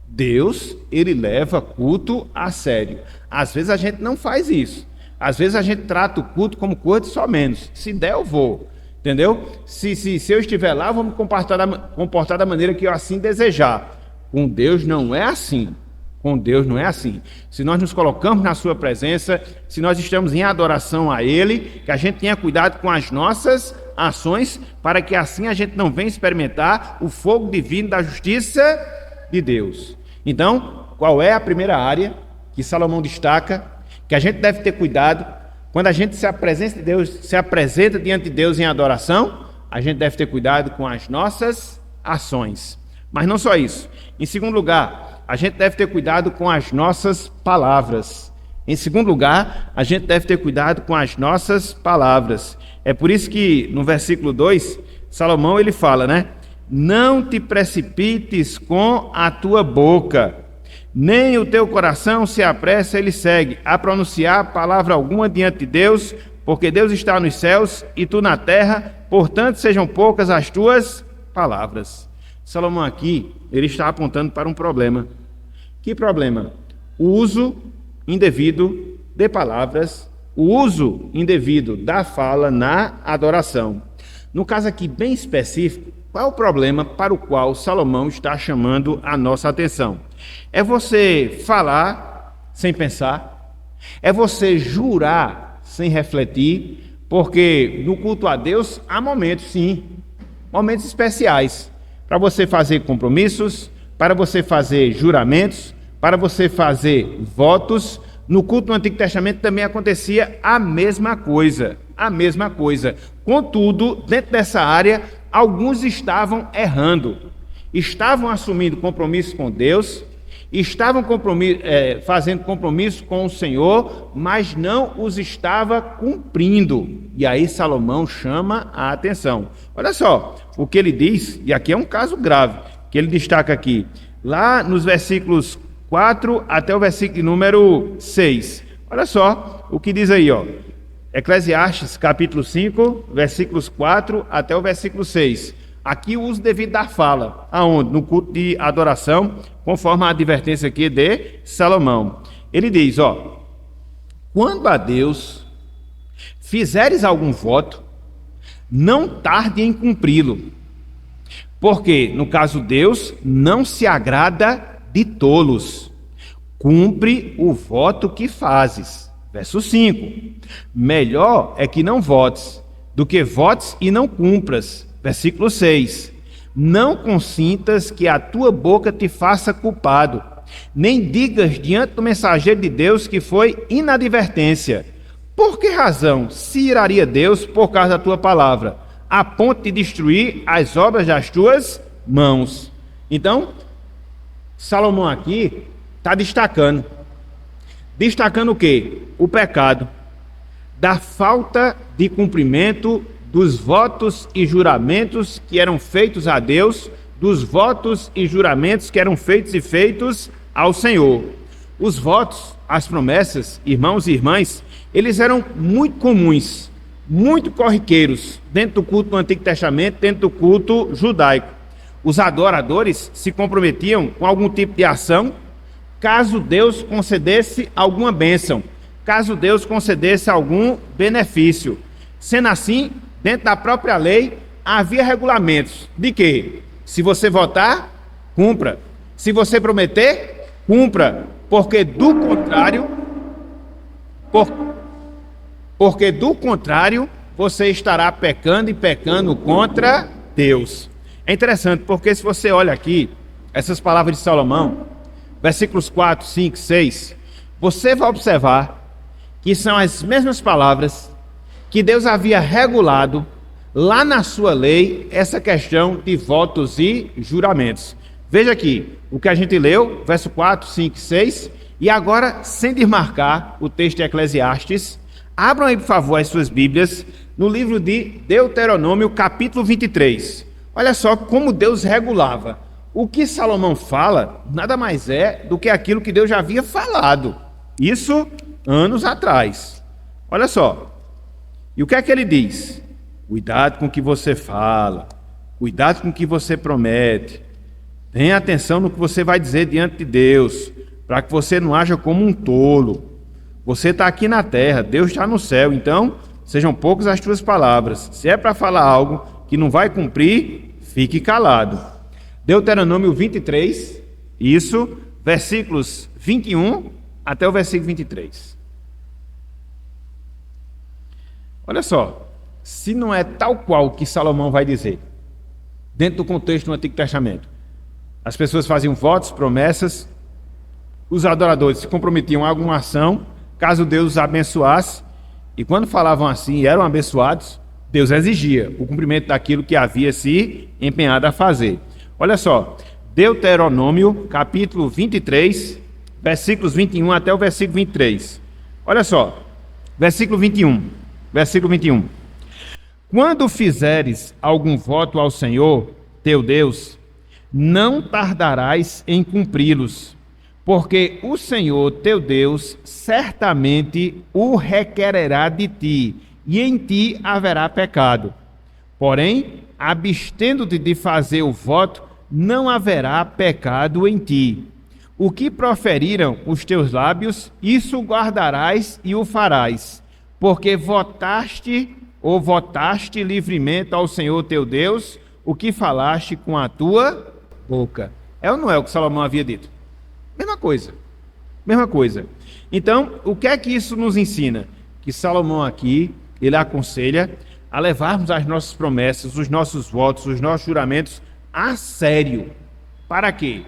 Speaker 1: Deus, Ele leva culto a sério. Às vezes a gente não faz isso. Às vezes a gente trata o culto como coisa de só menos. Se der, eu vou. Entendeu? Se eu estiver lá, eu vou me comportar da maneira que eu assim desejar. Com Deus não é assim. Com Deus não é assim. Se nós nos colocamos na sua presença, se nós estamos em adoração a Ele, que a gente tenha cuidado com as nossas ações, para que assim a gente não venha experimentar o fogo divino da justiça de Deus. Então, qual é a primeira área que Salomão destaca, que a gente deve ter cuidado? Quando a gente se apresenta diante de Deus em adoração, a gente deve ter cuidado com as nossas ações. Mas não só isso. Em segundo lugar, a gente deve ter cuidado com as nossas palavras. Em segundo lugar, a gente deve ter cuidado com as nossas palavras. É por isso que no versículo 2, Salomão ele fala, né? Não te precipites com a tua boca, nem o teu coração se apressa, ele segue, a pronunciar palavra alguma diante de Deus, porque Deus está nos céus e tu na terra, portanto sejam poucas as tuas palavras. Salomão aqui, ele está apontando para um problema. Que problema? O uso indevido de palavras, o uso indevido da fala na adoração. No caso aqui bem específico, qual é o problema para o qual Salomão está chamando a nossa atenção? É você falar sem pensar, é você jurar sem refletir, porque no culto a Deus há momentos, sim, momentos especiais, para você fazer compromissos, para você fazer juramentos, para você fazer votos, no culto no Antigo Testamento também acontecia a mesma coisa. A mesma coisa. Contudo, dentro dessa área, alguns estavam errando. Estavam assumindo compromisso com Deus, estavam fazendo compromisso com o Senhor, mas não os estava cumprindo. E aí Salomão chama a atenção. Olha só o que ele diz, e aqui é um caso grave, que ele destaca aqui, lá nos versículos 4 até o versículo número 6. Olha só o que diz aí, ó. Eclesiastes, capítulo 5, versículos 4 até o versículo 6. Aqui o uso devido da fala. Aonde? No culto de adoração, conforme a advertência aqui de Salomão. Ele diz, ó: quando a Deus fizeres algum voto, não tarde em cumpri-lo. Porque, no caso, Deus não se agrada de tolos. Cumpre o voto que fazes. Verso 5. Melhor é que não votes, do que votes e não cumpras. Versículo 6. Não consintas que a tua boca te faça culpado, nem digas diante do mensageiro de Deus que foi inadvertência. Por que razão se iraria Deus por causa da tua palavra, a ponto de destruir as obras das tuas mãos? Então, Salomão aqui está destacando o quê? O pecado da falta de cumprimento dos votos e juramentos que eram feitos a Deus, dos votos e juramentos que eram feitos ao Senhor. Os votos, as promessas, irmãos e irmãs, eles eram muito comuns, muito corriqueiros dentro do culto do Antigo Testamento, dentro do culto judaico. Os adoradores se comprometiam com algum tipo de ação, caso Deus concedesse alguma bênção, caso Deus concedesse algum benefício. Sendo assim, dentro da própria lei, havia regulamentos de que, se você votar, cumpra. Se você prometer, cumpra. Porque do contrário, você estará pecando e pecando contra Deus. É interessante, porque se você olha aqui, essas palavras de Salomão, versículos 4, 5, 6, você vai observar que são as mesmas palavras que Deus havia regulado lá na sua lei essa questão de votos e juramentos. Veja aqui o que a gente leu, verso 4, 5 e 6, e agora, sem desmarcar o texto de Eclesiastes, abram aí, por favor, as suas Bíblias no livro de Deuteronômio, capítulo 23. Olha só como Deus regulava. O que Salomão fala nada mais é do que aquilo que Deus já havia falado. Isso anos atrás. Olha só. E o que é que ele diz? Cuidado com o que você fala, cuidado com o que você promete, tenha atenção no que você vai dizer diante de Deus, para que você não haja como um tolo. Você está aqui na terra, Deus está no céu, então sejam poucas as tuas palavras. Se é para falar algo que não vai cumprir, fique calado. Deuteronômio 23, isso, versículos 21 até o versículo 23. Olha só, se não é tal qual que Salomão vai dizer, dentro do contexto do Antigo Testamento, as pessoas faziam votos, promessas, os adoradores se comprometiam a alguma ação, caso Deus os abençoasse, e quando falavam assim e eram abençoados, Deus exigia o cumprimento daquilo que havia se empenhado a fazer. Olha só, Deuteronômio, capítulo 23, versículos 21 até o versículo 23. Olha só, versículo 21. Quando fizeres algum voto ao Senhor, teu Deus, não tardarás em cumpri-los, porque o Senhor, teu Deus, certamente o requererá de ti, e em ti haverá pecado. Porém, abstendo-te de fazer o voto, não haverá pecado em ti. O que proferiram os teus lábios, isso guardarás e o farás, porque votaste livremente ao Senhor teu Deus o que falaste com a tua boca. É ou não é o que Salomão havia dito? Mesma coisa. Então, o que é que isso nos ensina? Que Salomão aqui, ele aconselha a levarmos as nossas promessas, os nossos votos, os nossos juramentos a sério. Para quê?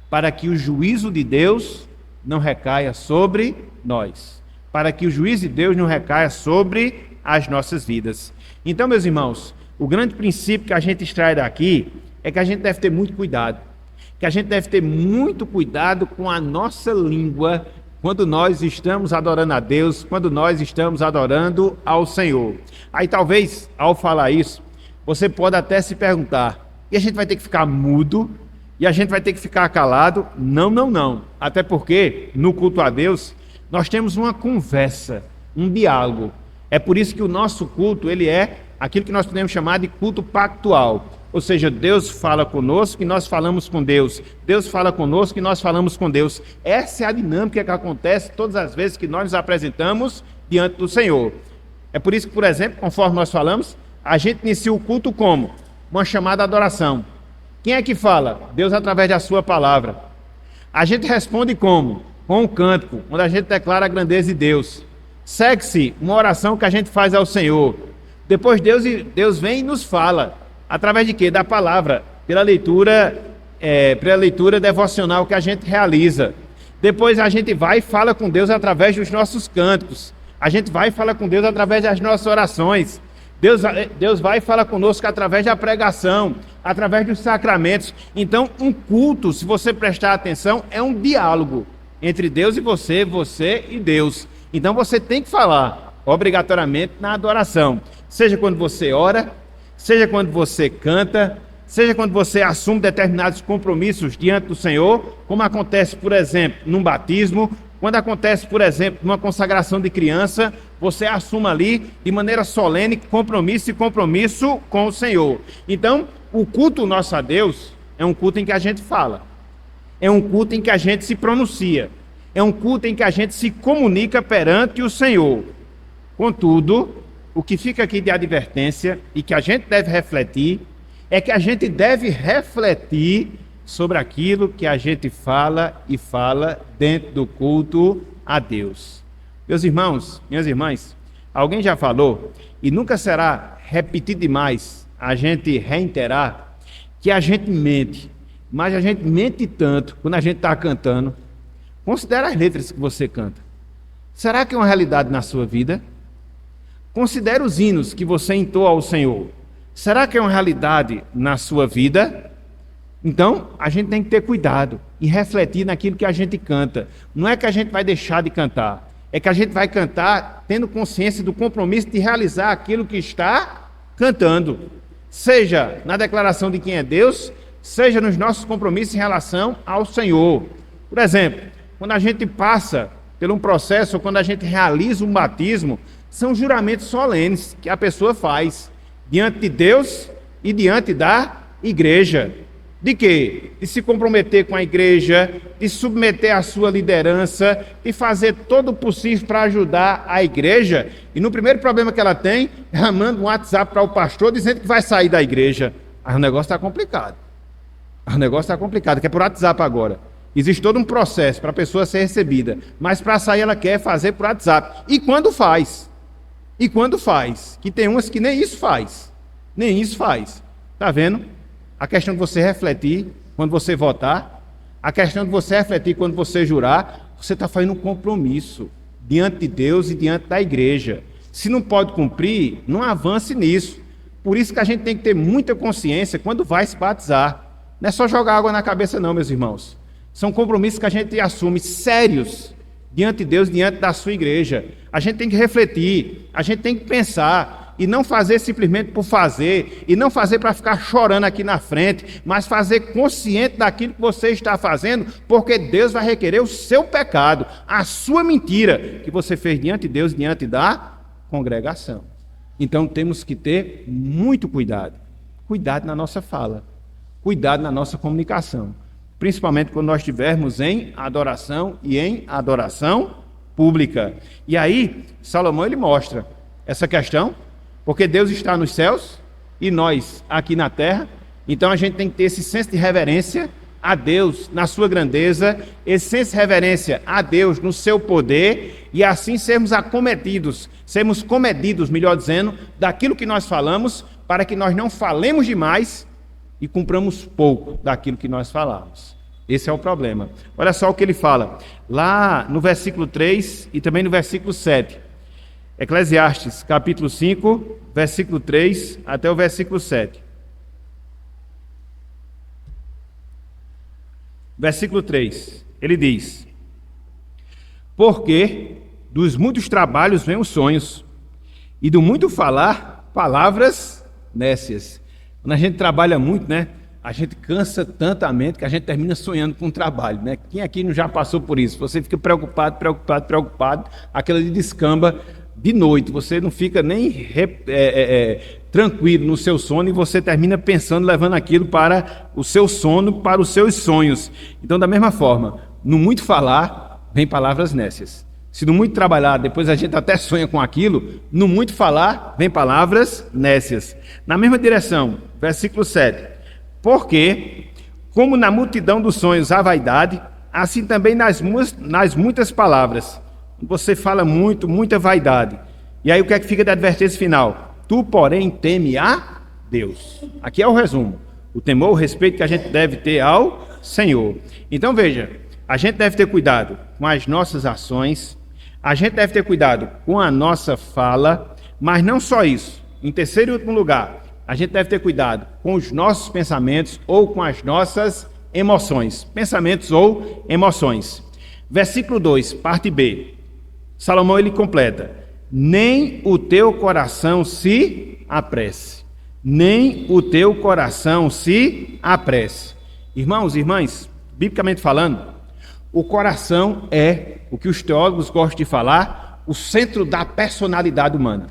Speaker 1: Para que o juízo de Deus não recaia sobre nós, para que o juízo de Deus não recaia sobre as nossas vidas. Então, meus irmãos, o grande princípio que a gente extrai daqui é que a gente deve ter muito cuidado, que a gente deve ter muito cuidado com a nossa língua quando nós estamos adorando a Deus, quando nós estamos adorando ao Senhor. Aí talvez, ao falar isso, você pode até se perguntar, e a gente vai ter que ficar mudo? E a gente vai ter que ficar calado? Não, não, não. Até porque, no culto a Deus, nós temos uma conversa, um diálogo. É por isso que o nosso culto, ele é aquilo que nós podemos chamar de culto pactual. Ou seja, Deus fala conosco e nós falamos com Deus. Deus fala conosco e nós falamos com Deus. Essa é a dinâmica que acontece todas as vezes que nós nos apresentamos diante do Senhor. É por isso que, por exemplo, conforme nós falamos, a gente inicia o culto como? Uma chamada adoração. Quem é que fala? Deus através da sua palavra. A gente responde como? Com um cântico, onde a gente declara a grandeza de Deus. Segue-se uma oração que a gente faz ao Senhor. Depois Deus vem e nos fala. Através de quê? Da palavra, pela leitura devocional que a gente realiza. Depois a gente vai e fala com Deus através dos nossos cânticos. A gente vai e fala com Deus através das nossas orações. Deus vai e fala conosco através da pregação, através dos sacramentos. Então, um culto, se você prestar atenção, é um diálogo entre Deus e você e Deus. Então, você tem que falar, obrigatoriamente, na adoração. Seja quando você ora, seja quando você canta, seja quando você assume determinados compromissos diante do Senhor, como acontece, por exemplo, num batismo, quando acontece, por exemplo, numa consagração de criança, você assume ali, de maneira solene, compromisso com o Senhor. Então, o culto nosso a Deus é um culto em que a gente fala, é um culto em que a gente se pronuncia, é um culto em que a gente se comunica perante o Senhor. Contudo, o que fica aqui de advertência e que a gente deve refletir, é que a gente deve refletir sobre aquilo que a gente fala e fala dentro do culto a Deus. Meus irmãos, minhas irmãs, alguém já falou, e nunca será repetido demais a gente reiterar, que a gente mente, mas a gente mente tanto quando a gente está cantando. Considere as letras que você canta. Será que é uma realidade na sua vida? Considere os hinos que você entoa ao Senhor. Será que é uma realidade na sua vida? Então, a gente tem que ter cuidado e refletir naquilo que a gente canta. Não é que a gente vai deixar de cantar, é que a gente vai cantar tendo consciência do compromisso de realizar aquilo que está cantando. Seja na declaração de quem é Deus, seja nos nossos compromissos em relação ao Senhor. Por exemplo, quando a gente passa por um processo, ou quando a gente realiza um batismo, são juramentos solenes que a pessoa faz diante de Deus e diante da igreja. De quê? De se comprometer com a igreja, de submeter a sua liderança, de fazer todo o possível para ajudar a igreja. E no primeiro problema que ela tem, ela manda um WhatsApp para o pastor dizendo que vai sair da igreja. Aí o negócio está complicado. Que é por WhatsApp agora. Existe todo um processo para a pessoa ser recebida, mas para sair ela quer fazer por WhatsApp. E quando faz? Que tem umas que nem isso faz. Está vendo? A questão de você refletir quando você votar, a questão de você refletir quando você jurar, você está fazendo um compromisso diante de Deus e diante da igreja. Se não pode cumprir, não avance nisso. Por isso que a gente tem que ter muita consciência quando vai se batizar. Não é só jogar água na cabeça não, meus irmãos. São compromissos que a gente assume sérios diante de Deus, diante da sua igreja. A gente tem que refletir, a gente tem que pensar, e não fazer simplesmente por fazer, e não fazer para ficar chorando aqui na frente, mas fazer consciente daquilo que você está fazendo, porque Deus vai requerer o seu pecado, a sua mentira, que você fez diante de Deus, diante da congregação. Então temos que ter muito cuidado na nossa fala, cuidado na nossa comunicação, principalmente quando nós estivermos em adoração e em adoração pública. E aí, Salomão ele mostra essa questão, porque Deus está nos céus e nós aqui na terra, então a gente tem que ter esse senso de reverência a Deus na sua grandeza, esse senso de reverência a Deus no seu poder, e assim sermos comedidos, melhor dizendo, daquilo que nós falamos, para que nós não falemos demais e cumpramos pouco daquilo que nós falamos. Esse é o problema. Olha só o que ele fala, lá no versículo 3 e também no versículo 7. Eclesiastes, capítulo 5, versículo 3 até o versículo 7. Versículo 3, ele diz: porque dos muitos trabalhos vêm os sonhos, e do muito falar, palavras nécias. Quando a gente trabalha muito, né? A gente cansa tanto a mente que a gente termina sonhando com o trabalho, né? Quem aqui não já passou por isso? Você fica preocupado, aquela de descamba de noite, você não fica nem tranquilo no seu sono e você termina pensando, levando aquilo para o seu sono, para os seus sonhos. Então, da mesma forma, no muito falar, vem palavras nécias. Se no muito trabalhar, depois a gente até sonha com aquilo, no muito falar, vem palavras nécias. Na mesma direção, versículo 7. Porque, como na multidão dos sonhos há vaidade, assim também nas muitas palavras. Você fala muito, muita vaidade. E aí o que é que fica da advertência final? Tu, porém, teme a Deus. Aqui é o resumo. O temor, o respeito que a gente deve ter ao Senhor. Então veja, a gente deve ter cuidado com as nossas ações, a gente deve ter cuidado com a nossa fala, mas não só isso. Em terceiro e último lugar, a gente deve ter cuidado com os nossos pensamentos ou com as nossas emoções. Pensamentos ou emoções. Versículo 2, parte B. Salomão, ele completa: nem o teu coração se apresse. Nem o teu coração se apresse. Irmãos e irmãs, biblicamente falando, o coração é o que os teólogos gostam de falar, o centro da personalidade humana.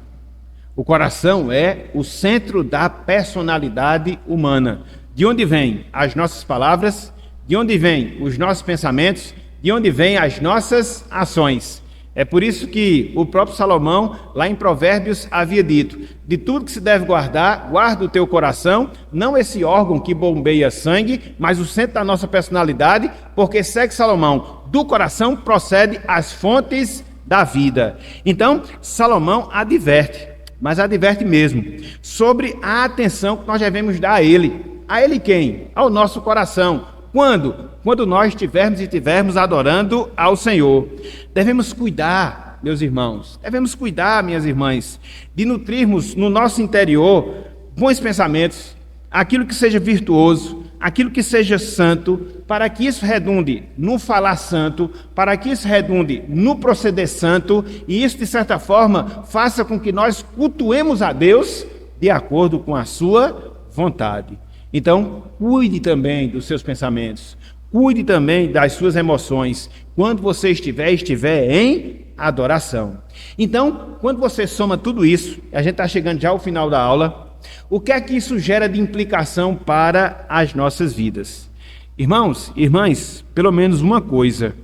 Speaker 1: O coração é o centro da personalidade humana. De onde vêm as nossas palavras, de onde vêm os nossos pensamentos, de onde vêm as nossas ações. É por isso que o próprio Salomão, lá em Provérbios, havia dito: de tudo que se deve guardar, guarda o teu coração, não esse órgão que bombeia sangue, mas o centro da nossa personalidade, porque, segue Salomão, do coração procede as fontes da vida. Então, Salomão adverte, mas adverte mesmo, sobre a atenção que nós devemos dar a ele. A ele quem? Ao nosso coração. Quando? Quando nós estivermos adorando ao Senhor. Devemos cuidar, meus irmãos, devemos cuidar, minhas irmãs, de nutrirmos no nosso interior bons pensamentos, aquilo que seja virtuoso, aquilo que seja santo, para que isso redunde no falar santo, para que isso redunde no proceder santo, e isso, de certa forma, faça com que nós cultuemos a Deus de acordo com a sua vontade. Então, cuide também dos seus pensamentos, cuide também das suas emoções, quando você estiver em adoração. Então, quando você soma tudo isso, a gente está chegando já ao final da aula, o que é que isso gera de implicação para as nossas vidas? Irmãos, irmãs, pelo menos uma coisa: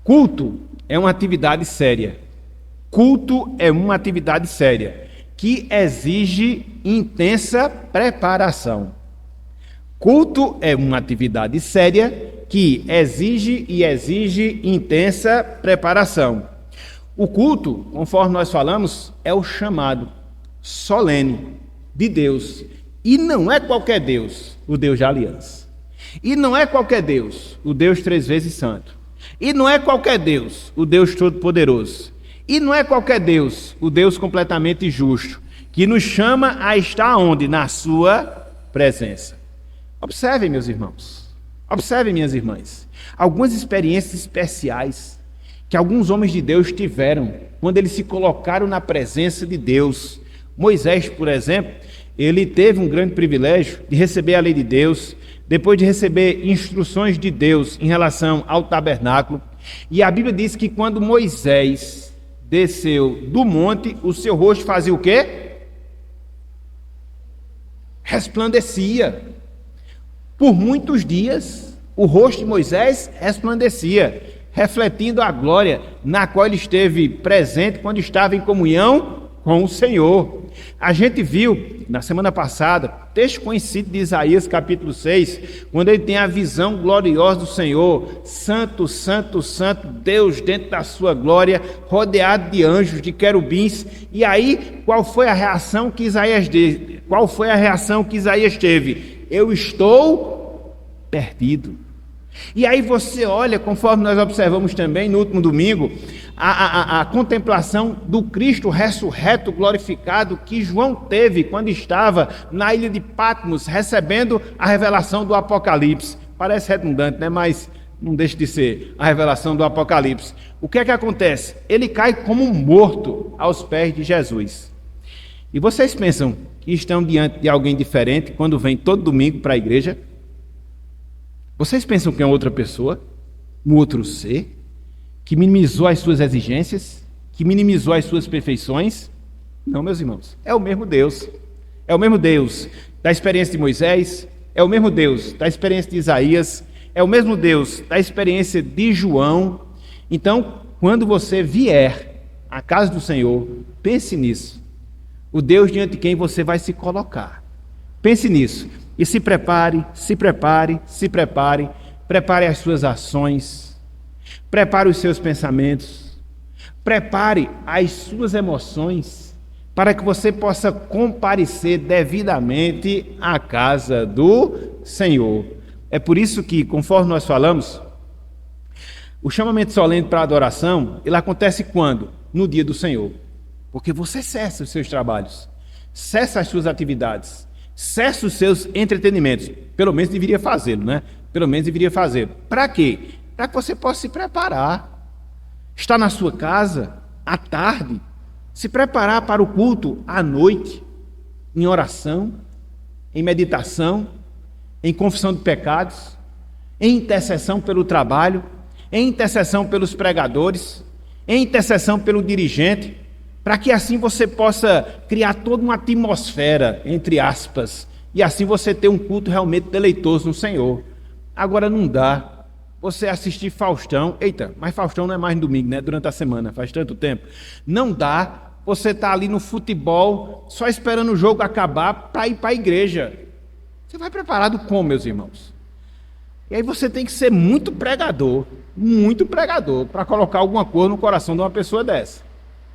Speaker 1: culto é uma atividade séria. Culto é uma atividade séria, que exige intensa preparação. Culto é uma atividade séria que exige intensa preparação. O culto, conforme nós falamos, é o chamado solene de Deus. E não é qualquer Deus, o Deus de aliança. E não é qualquer Deus, o Deus 3 vezes santo. E não é qualquer Deus, o Deus todo-poderoso. E não é qualquer Deus, o Deus completamente justo, que nos chama a estar onde? Na sua presença. Observem, meus irmãos, observem, minhas irmãs, algumas experiências especiais que alguns homens de Deus tiveram quando eles se colocaram na presença de Deus. Moisés, por exemplo, ele teve um grande privilégio de receber a lei de Deus, depois de receber instruções de Deus em relação ao tabernáculo. E a Bíblia diz que quando Moisés desceu do monte, o seu rosto fazia o quê? Resplandecia. Por muitos dias, o rosto de Moisés resplandecia, refletindo a glória na qual ele esteve presente quando estava em comunhão com o Senhor. A gente viu, na semana passada, texto conhecido de Isaías, capítulo 6, quando ele tem a visão gloriosa do Senhor, santo, santo, santo, Deus dentro da sua glória, rodeado de anjos, de querubins. E aí, qual foi a reação que Isaías teve? Eu estou perdido. E aí você olha, conforme nós observamos também no último domingo, a contemplação do Cristo ressurreto, glorificado, que João teve quando estava na ilha de Patmos, recebendo a revelação do Apocalipse. Parece redundante, né? Mas não deixa de ser a revelação do Apocalipse. O que é que acontece? Ele cai como morto aos pés de Jesus. E vocês pensam que estão diante de alguém diferente quando vem todo domingo para a igreja? Vocês pensam que é outra pessoa, um outro ser, que minimizou as suas exigências, que minimizou as suas perfeições? Não, meus irmãos, é o mesmo Deus. É o mesmo Deus da experiência de Moisés, é o mesmo Deus da experiência de Isaías, é o mesmo Deus da experiência de João. Então, quando você vier à casa do Senhor, pense nisso. O Deus diante de quem você vai se colocar. Pense nisso. E se prepare, se prepare, se prepare. Prepare as suas ações. Prepare os seus pensamentos. Prepare as suas emoções para que você possa comparecer devidamente à casa do Senhor. É por isso que, conforme nós falamos, o chamamento solene para a adoração, ele acontece quando? No dia do Senhor. Porque você cessa os seus trabalhos, cessa as suas atividades, cessa os seus entretenimentos. Pelo menos deveria fazê-lo, né? Pelo menos deveria fazê-lo. Para quê? Para que você possa se preparar. Estar na sua casa, à tarde, se preparar para o culto à noite, em oração, em meditação, em confissão de pecados, em intercessão pelo trabalho, em intercessão pelos pregadores, em intercessão pelo dirigente, para que assim você possa criar toda uma atmosfera, entre aspas, e assim você ter um culto realmente deleitoso no Senhor. Agora não dá você assistir Faustão, eita, mas Faustão não é mais no domingo, né? Durante a semana, faz tanto tempo. Não dá você estar ali no futebol, só esperando o jogo acabar para ir para a igreja. Você vai preparado como, meus irmãos? E aí você tem que ser muito pregador, para colocar alguma coisa no coração de uma pessoa dessa.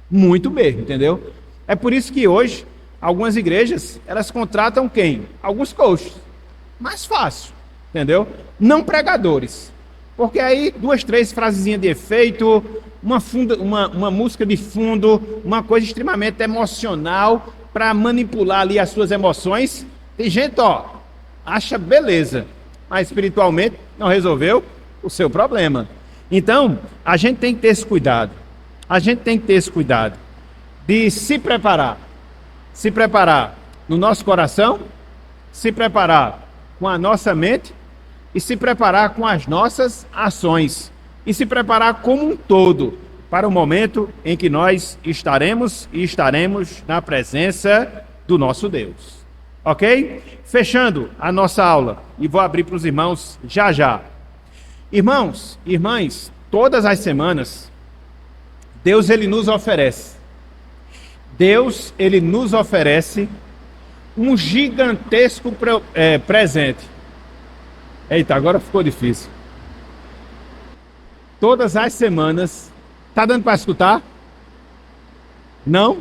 Speaker 1: Muito mesmo, entendeu? É por isso que hoje, algumas igrejas, elas contratam quem? Alguns coaches. Mais fácil, entendeu? Não pregadores. Porque aí, 2, 3 frasezinhas de efeito, uma música de fundo, uma coisa extremamente emocional, para manipular ali as suas emoções. Tem gente, acha beleza, mas espiritualmente não resolveu o seu problema. Então, a gente tem que ter esse cuidado. A gente tem que ter esse cuidado de se preparar no nosso coração, se preparar com a nossa mente e se preparar com as nossas ações e se preparar como um todo para o momento em que nós estaremos na presença do nosso Deus. Ok? Fechando a nossa aula e vou abrir para os irmãos já já. Irmãos, irmãs, todas as semanas Deus, ele nos oferece um gigantesco presente. Eita, agora ficou difícil. Todas as semanas, tá dando para escutar? Não?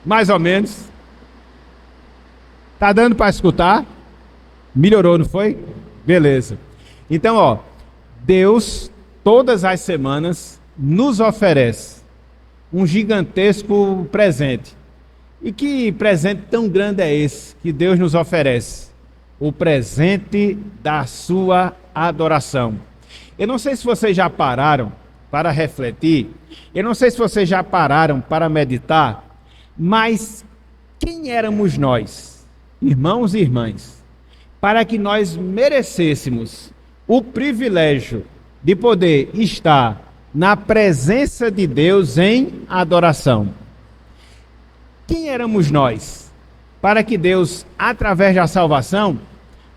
Speaker 1: Mais ou menos. Tá dando para escutar? Melhorou, não foi? Beleza. Então, Deus, todas as semanas, nos oferece um gigantesco presente. E que presente tão grande é esse que Deus nos oferece? O presente da sua adoração. Eu não sei se vocês já pararam para refletir, eu não sei se vocês já pararam para meditar, mas quem éramos nós, irmãos e irmãs, para que nós merecêssemos o privilégio de poder estar na presença de Deus em adoração? Quem éramos nós para que Deus, através da salvação,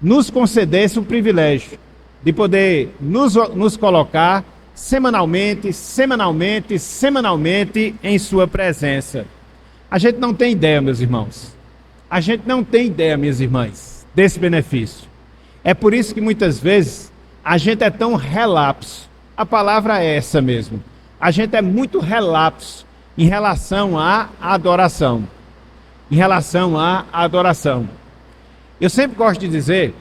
Speaker 1: nos concedesse o privilégio de poder nos colocar semanalmente em sua presença? A gente não tem ideia, meus irmãos. A gente não tem ideia, minhas irmãs, desse benefício. É por isso que muitas vezes a gente é tão relapso. A palavra é essa mesmo. A gente é muito relapso em relação à adoração. Eu sempre gosto de dizer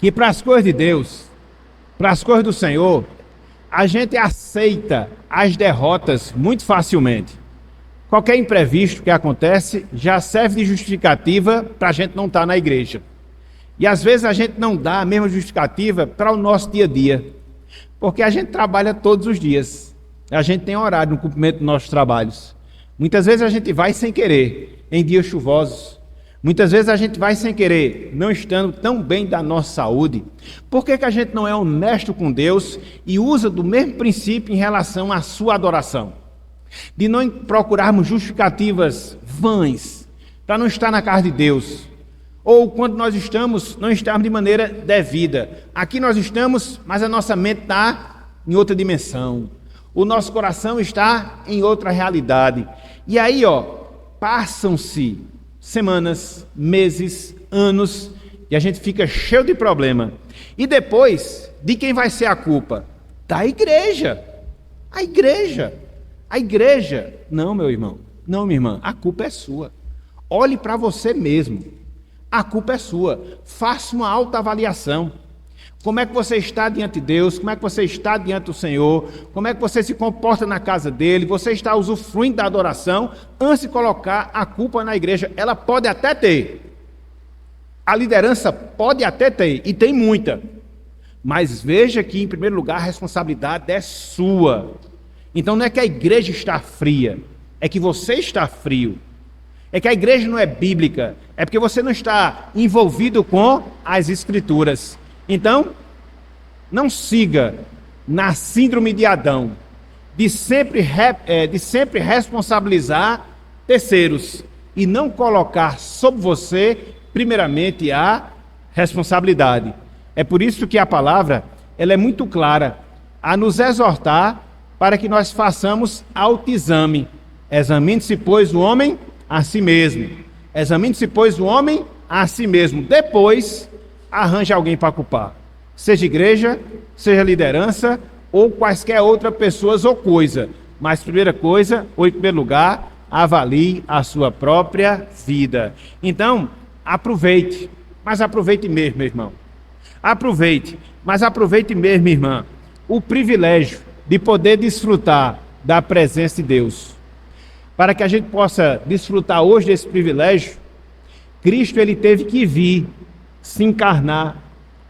Speaker 1: que para as coisas de Deus, para as coisas do Senhor, a gente aceita as derrotas muito facilmente. Qualquer imprevisto que acontece já serve de justificativa para a gente não estar na igreja. E às vezes a gente não dá a mesma justificativa para o nosso dia a dia, porque a gente trabalha todos os dias. A gente tem horário no cumprimento dos nossos trabalhos. Muitas vezes a gente vai sem querer, em dias chuvosos. Muitas vezes a gente vai sem querer, não estando tão bem da nossa saúde. Por que a gente não é honesto com Deus e usa do mesmo princípio em relação à sua adoração? De não procurarmos justificativas vãs para não estar na casa de Deus. Ou quando nós estamos, não estamos de maneira devida. Aqui nós estamos, mas a nossa mente está em outra dimensão. O nosso coração está em outra realidade. E aí, passam-se semanas, meses, anos, e a gente fica cheio de problema. E depois, de quem vai ser a culpa? Da igreja. A igreja. A igreja. Não, meu irmão. Não, minha irmã. A culpa é sua. Olhe para você mesmo. A culpa é sua. Faça uma autoavaliação. Como é que você está diante de Deus? Como é que você está diante do Senhor? Como é que você se comporta na casa dele? Você está usufruindo da adoração? Antes de colocar a culpa na igreja, ela pode até ter. A liderança pode até ter, e tem muita. Mas veja que, em primeiro lugar, a responsabilidade é sua. Então não é que a igreja está fria, é que você está frio. É que a igreja não é bíblica, é porque você não está envolvido com as Escrituras. Então, não siga na síndrome de Adão, de sempre responsabilizar terceiros e não colocar sobre você, primeiramente, a responsabilidade. É por isso que a palavra ela é muito clara a nos exortar para que nós façamos autoexame. Examine-se, pois, o homem a si mesmo. Examine-se, pois, o homem a si mesmo. Depois, arranje alguém para culpar. Seja igreja, seja liderança, ou quaisquer outras pessoas ou coisa. Mas, primeira coisa, ou em primeiro lugar, avalie a sua própria vida. Então, aproveite. Mas aproveite mesmo, meu irmão. Aproveite. Mas aproveite mesmo, minha irmã, o privilégio de poder desfrutar da presença de Deus. Para que a gente possa desfrutar hoje desse privilégio, Cristo ele teve que vir, se encarnar,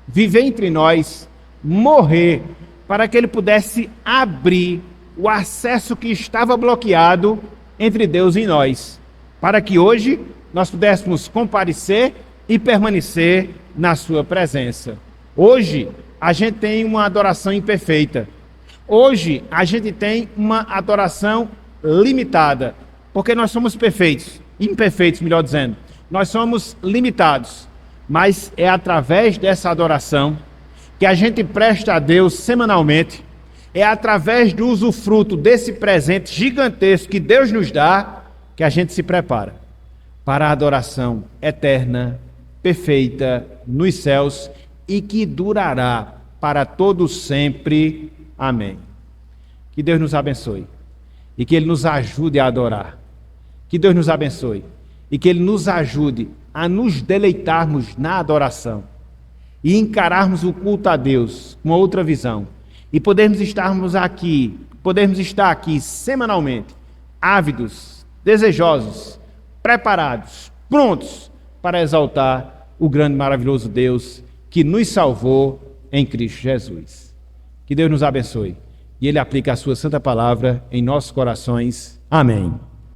Speaker 1: viver entre nós, morrer, para que ele pudesse abrir o acesso que estava bloqueado entre Deus e nós, para que hoje nós pudéssemos comparecer e permanecer na sua presença. Hoje a gente tem uma adoração imperfeita. Hoje a gente tem uma adoração limitada, porque nós somos imperfeitos, melhor dizendo. Nós somos limitados, mas é através dessa adoração que a gente presta a Deus semanalmente, é através do usufruto desse presente gigantesco que Deus nos dá, que a gente se prepara para a adoração eterna, perfeita, nos céus e que durará para todo sempre. Amém. Que Deus nos abençoe e que Ele nos ajude a adorar. Que Deus nos abençoe e que Ele nos ajude a nos deleitarmos na adoração e encararmos o culto a Deus com outra visão e podermos estar aqui semanalmente, ávidos, desejosos, preparados, prontos para exaltar o grande e maravilhoso Deus que nos salvou em Cristo Jesus. Que Deus nos abençoe e Ele aplique a sua santa palavra em nossos corações. Amém.